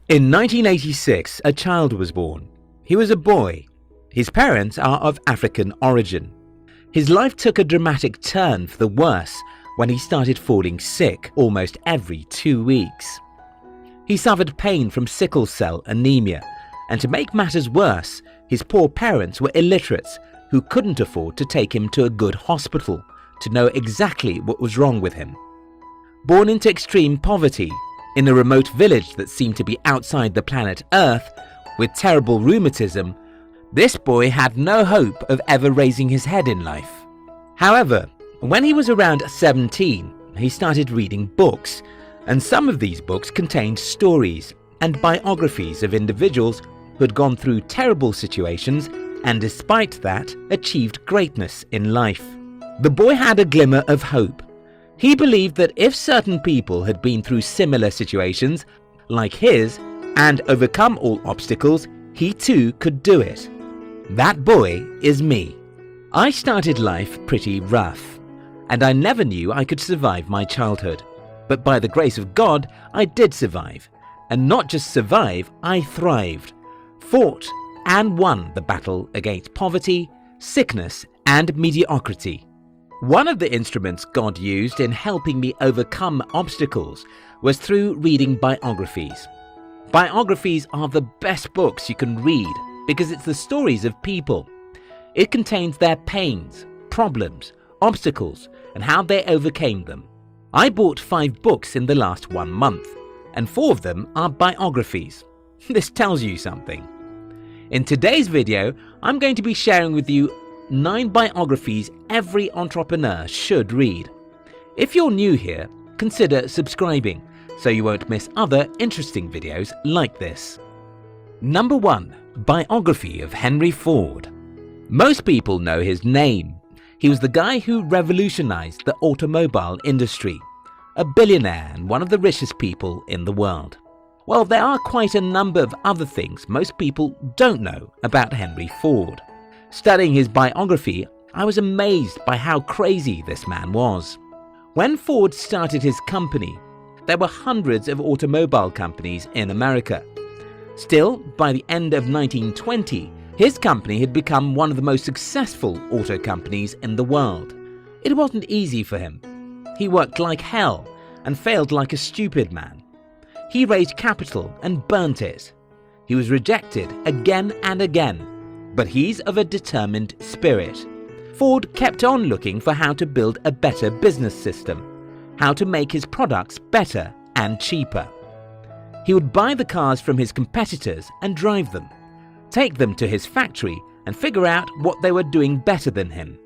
In 1986, a child was born. He was a boy. His parents are of African origin. His life took a dramatic turn for the worse when he started falling sick almost every 2 weeks. He suffered pain from sickle cell anemia, and to make matters worse, his poor parents were illiterates who couldn't afford to take him to a good hospital to know exactly what was wrong with him. Born into extreme poverty, in a remote village that seemed to be outside the planet Earth, with terrible rheumatism, this boy had no hope of ever raising his head in life. However, when he was around 17, he started reading books, and some of these books contained stories and biographies of individuals who had gone through terrible situations and despite that achieved greatness in life. The boy had a glimmer of hope. He believed that if certain people had been through similar situations like his and overcome all obstacles, he too could do it. That boy is me. I started life pretty rough, and I never knew I could survive my childhood. But by the grace of God, I did survive. And not just survive, I thrived, fought and won the battle against poverty, sickness and mediocrity. One of the instruments God used in helping me overcome obstacles was through reading biographies. Biographies are the best books you can read because it's the stories of people. It contains their pains, problems, obstacles, and how they overcame them. I bought 5 books in the last 1 month, and 4 of them are biographies. This tells you something. In today's video, I'm going to be sharing with you 9 biographies every entrepreneur should read. If you're new here, consider subscribing so you won't miss other interesting videos like this. Number 1. Biography of Henry Ford. Most people know his name. He was the guy who revolutionized the automobile industry, a billionaire and one of the richest people in the world. Well, there are quite a number of other things most people don't know about Henry Ford. Studying his biography, I was amazed by how crazy this man was. When Ford started his company, there were hundreds of automobile companies in America. Still, by the end of 1920, his company had become one of the most successful auto companies in the world. It wasn't easy for him. He worked like hell and failed like a stupid man. He raised capital and burnt it. He was rejected again and again, but he's of a determined spirit. Ford kept on looking for how to build a better business system, how to make his products better and cheaper. He would buy the cars from his competitors and drive them, take them to his factory and figure out what they were doing better than him.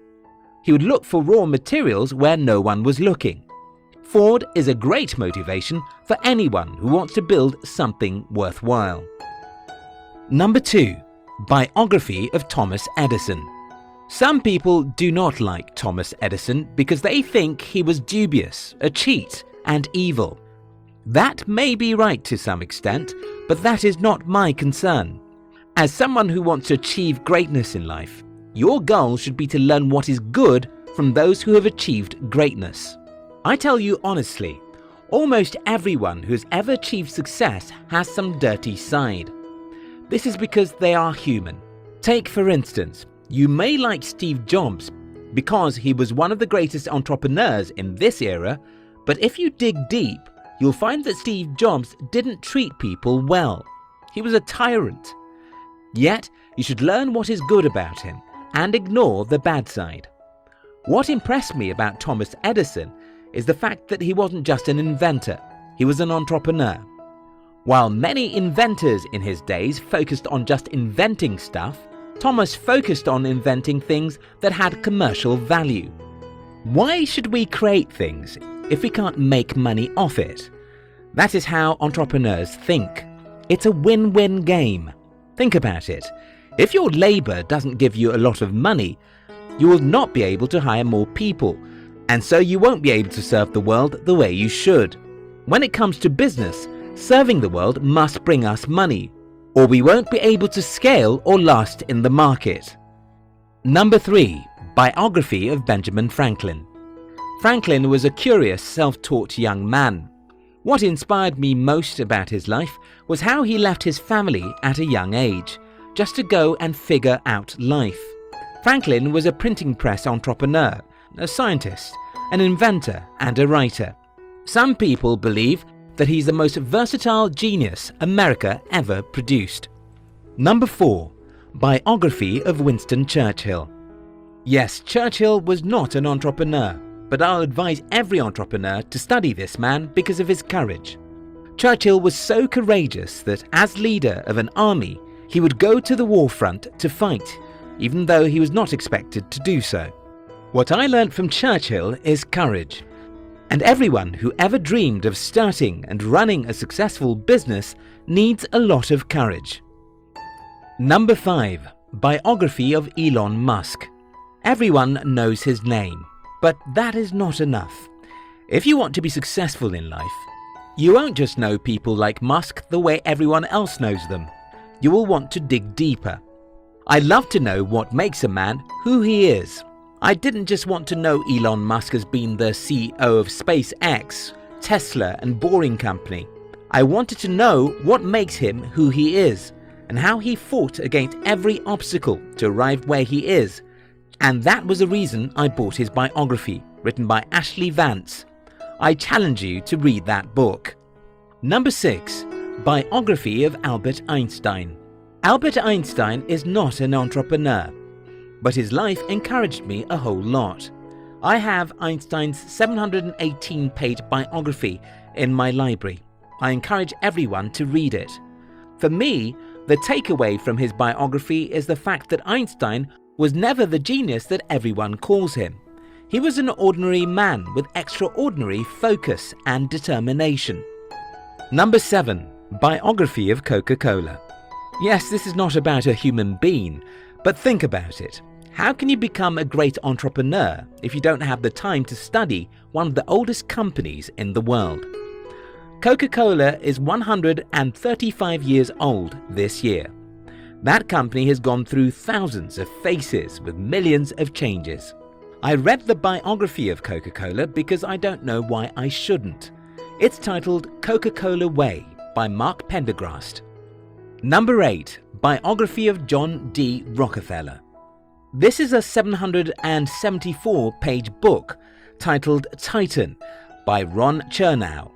He would look for raw materials where no one was looking. Ford is a great motivation for anyone who wants to build something worthwhile. Number 2. Biography of Thomas Edison. Some people do not like Thomas Edison because they think he was dubious, a cheat, and evil. That may be right to some extent, but that is not my concern. As someone who wants to achieve greatness in life, your goal should be to learn what is good from those who have achieved greatness. I tell you honestly, almost everyone who has ever achieved success has some dirty side. This is because they are human. Take for instance, you may like Steve Jobs because he was one of the greatest entrepreneurs in this era, but if you dig deep, you'll find that Steve Jobs didn't treat people well. He was a tyrant. Yet, you should learn what is good about him and ignore the bad side. What impressed me about Thomas Edison is the fact that he wasn't just an inventor, he was an entrepreneur. While many inventors in his days focused on just inventing stuff, Thomas focused on inventing things that had commercial value. Why should we create things if we can't make money off it? That is how entrepreneurs think. It's a win-win game. Think about it. If your labor doesn't give you a lot of money, you will not be able to hire more people, and so you won't be able to serve the world the way you should. When it comes to business, serving the world must bring us money, or we won't be able to scale or last in the market. Number 3. Biography of Benjamin Franklin. Franklin was a curious, self-taught young man. What inspired me most about his life was how he left his family at a young age, just to go and figure out life. Franklin was a printing press entrepreneur, a scientist, an inventor, and a writer. Some people believe that he's the most versatile genius America ever produced. Number 4. Biography of Winston Churchill. Yes, Churchill was not an entrepreneur, but I'll advise every entrepreneur to study this man because of his courage. Churchill was so courageous that as leader of an army, he would go to the war front to fight, even though he was not expected to do so. What I learned from Churchill is courage. And everyone who ever dreamed of starting and running a successful business needs a lot of courage. Number 5. Biography of Elon Musk. Everyone knows his name, but that is not enough. If you want to be successful in life, you won't just know people like Musk the way everyone else knows them. You will want to dig deeper. I'd love to know what makes a man who he is. I didn't just want to know Elon Musk as being the CEO of SpaceX, Tesla, and Boring Company. I wanted to know what makes him who he is, and how he fought against every obstacle to arrive where he is. And that was the reason I bought his biography, written by Ashley Vance. I challenge you to read that book. Number 6. Biography of Albert Einstein. Albert Einstein is not an entrepreneur, but his life encouraged me a whole lot. I have Einstein's 718-page biography in my library. I encourage everyone to read it. For me, the takeaway from his biography is the fact that Einstein was never the genius that everyone calls him. He was an ordinary man with extraordinary focus and determination. Number 7. Biography of Coca-Cola. Yes, this is not about a human being, but think about it. How can you become a great entrepreneur if you don't have the time to study one of the oldest companies in the world? Coca-Cola is 135 years old this year. That company has gone through thousands of faces with millions of changes. I read the biography of Coca-Cola because I don't know why I shouldn't. It's titled Coca-Cola Way by Mark Pendergrast. Number 8. Biography of John D. Rockefeller. This is a 774-page book titled Titan by Ron Chernow.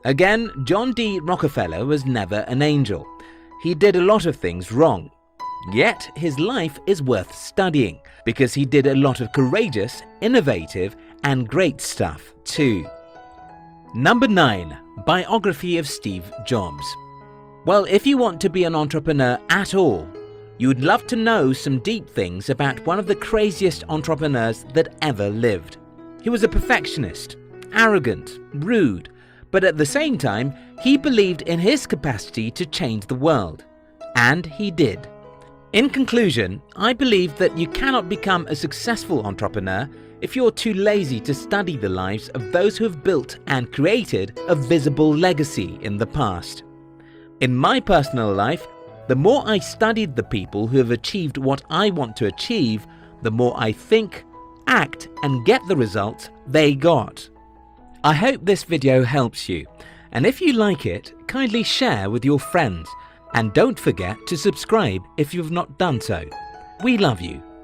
Again, John D. Rockefeller was never an angel. He did a lot of things wrong. Yet his life is worth studying because he did a lot of courageous, innovative, and great stuff too. Number 9. Biography of Steve Jobs. Well, if you want to be an entrepreneur at all, you would love to know some deep things about one of the craziest entrepreneurs that ever lived. He was a perfectionist, arrogant, rude, but at the same time, he believed in his capacity to change the world. And he did. In conclusion, I believe that you cannot become a successful entrepreneur if you're too lazy to study the lives of those who have built and created a visible legacy in the past. In my personal life, the more I studied the people who have achieved what I want to achieve, the more I think, act, and get the results they got. I hope this video helps you, and if you like it, kindly share with your friends, and don't forget to subscribe if you've not done so. We love you.